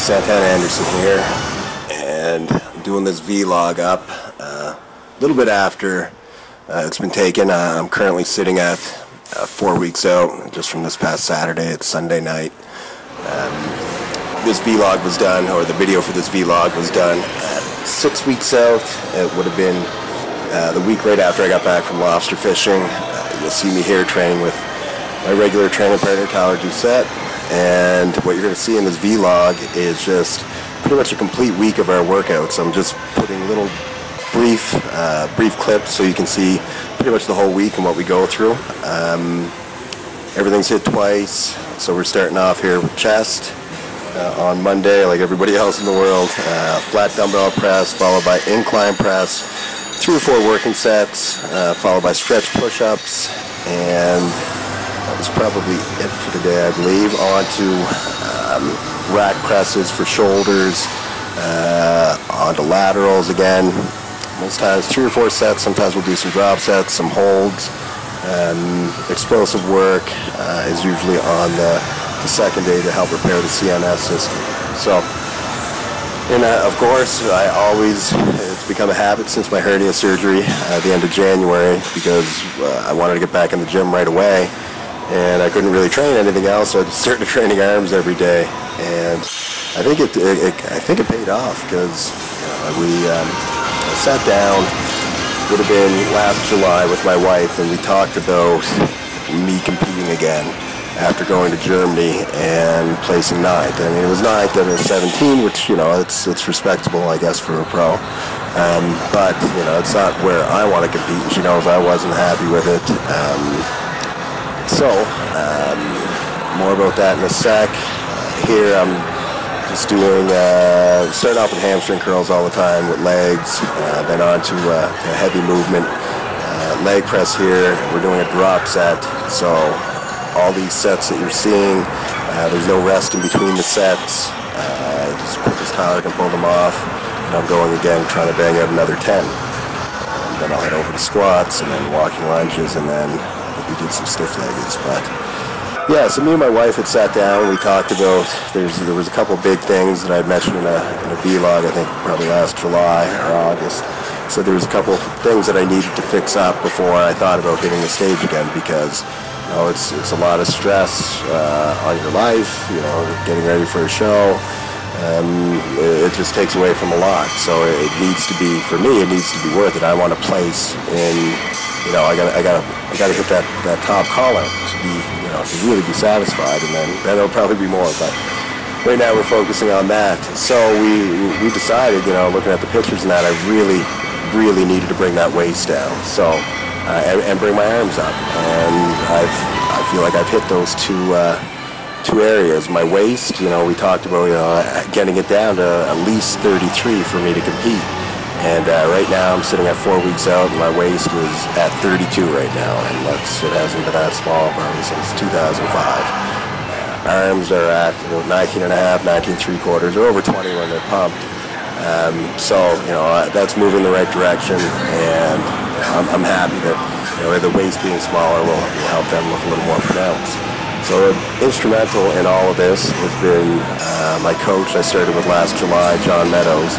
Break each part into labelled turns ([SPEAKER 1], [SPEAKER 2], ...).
[SPEAKER 1] Santana Anderson here, and I'm doing this vlog up a little bit after it's been taken. I'm currently sitting at 4 weeks out, just from this past Saturday. It's Sunday night. This vlog was done, or the video for this vlog was done at 6 weeks out. It would have been the week right after I got back from lobster fishing. You'll see me here training with my regular training partner, Tyler Doucette. And what you're going to see in this vlog is just pretty much a complete week of our workouts. I'm just putting little brief clips so you can see pretty much the whole week and what we go through. Everything's hit twice, so we're starting off here with chest on Monday, like everybody else in the world. Flat dumbbell press, followed by incline press, 3 or 4 working sets, followed by stretch push-ups, and that was probably it for the day, I believe. On to rack presses for shoulders, onto laterals again. Most times 3 or 4 sets, sometimes we'll do some drop sets, some holds. Explosive work is usually on the second day to help repair the CNS system. So, and of course, it's become a habit since my hernia surgery at the end of January, because I wanted to get back in the gym right away. And I couldn't really train anything else, so I started training arms every day, and I think it paid off, because we sat down. Would have been last July with my wife, and we talked about me competing again after going to Germany and placing 9th. I mean, it was 9th out of 17, which it's respectable, I guess, for a pro. But it's not where I want to compete, and she knows I wasn't happy with it. So, more about that in a sec. Here I'm just doing, starting off with hamstring curls all the time with legs, then on to a heavy movement. Leg press here, we're doing a drop set. So, all these sets that you're seeing, there's no rest in between the sets. Just quick as Tyler can pull them off. And I'm going again, trying to bang out another 10. And then I'll head over to squats, and then walking lunges, and then we did some stiff leggings. But yeah, so me and my wife had sat down. We talked about, there was a couple big things that I had mentioned in a vlog, I think probably last July or August. So there was a couple things that I needed to fix up before I thought about hitting the stage again, because it's a lot of stress on your life, getting ready for a show. It just takes away from a lot. So it needs to be, for me, it needs to be worth it. I want to place in, I gotta hit that top collar to be, to really be satisfied, and then it'll probably be more. But right now we're focusing on that. So we decided, looking at the pictures and that, I really needed to bring that waist down. So and bring my arms up, and I feel like I've hit those two areas. My waist, we talked about, getting it down to at least 33 for me to compete. And right now I'm sitting at 4 weeks out, and my waist is at 32 right now, and it hasn't been that small probably since 2005. Arms are at 19 and a half, 19 3/4, or over 20 when they're pumped. So that's moving in the right direction, and I'm happy that the waist being smaller will help them look a little more pronounced. So instrumental in all of this has been my coach I started with last July, John Meadows.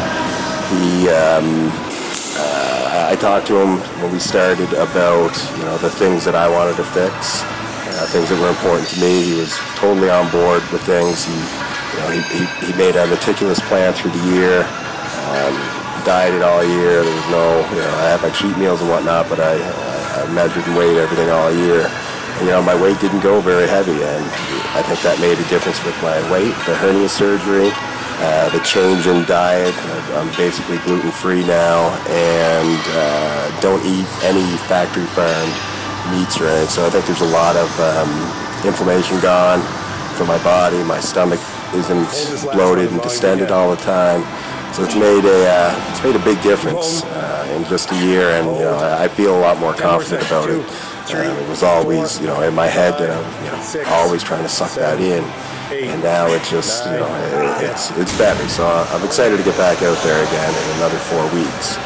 [SPEAKER 1] I talked to him when we started about the things that I wanted to fix, things that were important to me. He was totally on board with things. He made a meticulous plan through the year. Dieted all year. There was no, I had my cheat meals and whatnot, but I measured and weighed everything all year. And, my weight didn't go very heavy, and I think that made a difference with my weight. The hernia surgery, the change in diet. I'm basically gluten-free now, and don't eat any factory farmed meats or anything. So I think there's a lot of inflammation gone from my body. My stomach isn't bloated and distended all the time. So it's made a big difference in just a year, and I feel a lot more confident about it. It was always in my head that I'm always trying to suck that in, and now it's just it's better. So I'm excited to get back out there again in another 4 weeks.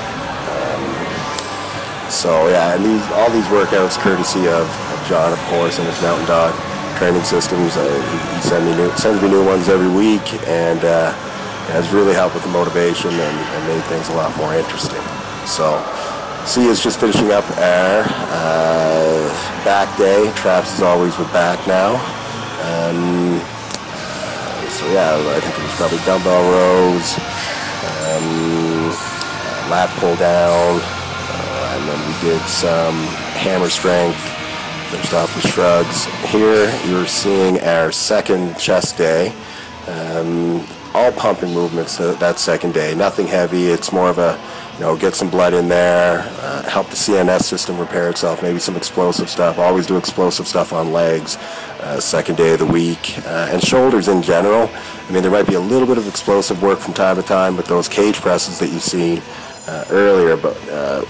[SPEAKER 1] So yeah, and all these workouts courtesy of John, of course, and his Mountain Dog training systems. He sends me new ones every week, and has really helped with the motivation and made things a lot more interesting. So, C is just finishing up our back day. Traps is always with back now. So yeah, I think it was probably dumbbell rows, lat pull down, and then we did some hammer strength, finished off with shrugs. Here you're seeing our second chest day. All pumping movements that second day, nothing heavy. It's more of a, get some blood in there, help the CNS system repair itself, maybe some explosive stuff. Always do explosive stuff on legs, second day of the week, and shoulders in general. I mean, there might be a little bit of explosive work from time to time, but those cage presses that you've seen earlier, but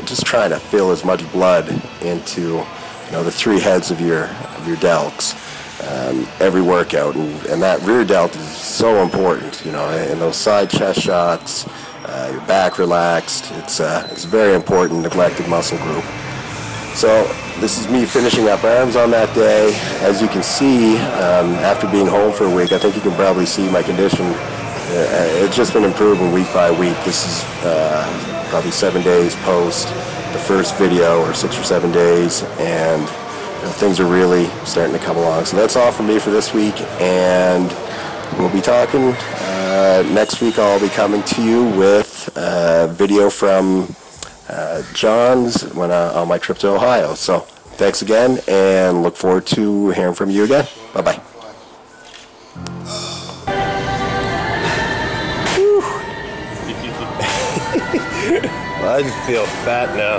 [SPEAKER 1] just trying to fill as much blood into, the three heads of your delts. Every workout, and that rear delt is so important, and those side chest shots, your back relaxed. It's a very important neglected muscle group. So this is me finishing up arms on that day. As you can see, after being home for a week, I think you can probably see my condition. It's just been improving week by week. This is probably 7 days post the first video, or 6 or 7 days, and things are really starting to come along. So that's all from me for this week, and we'll be talking next week. I'll be coming to you with a video from John's on my trip to Ohio. So thanks again, and look forward to hearing from you again. Bye-bye. Well, I just feel fat now.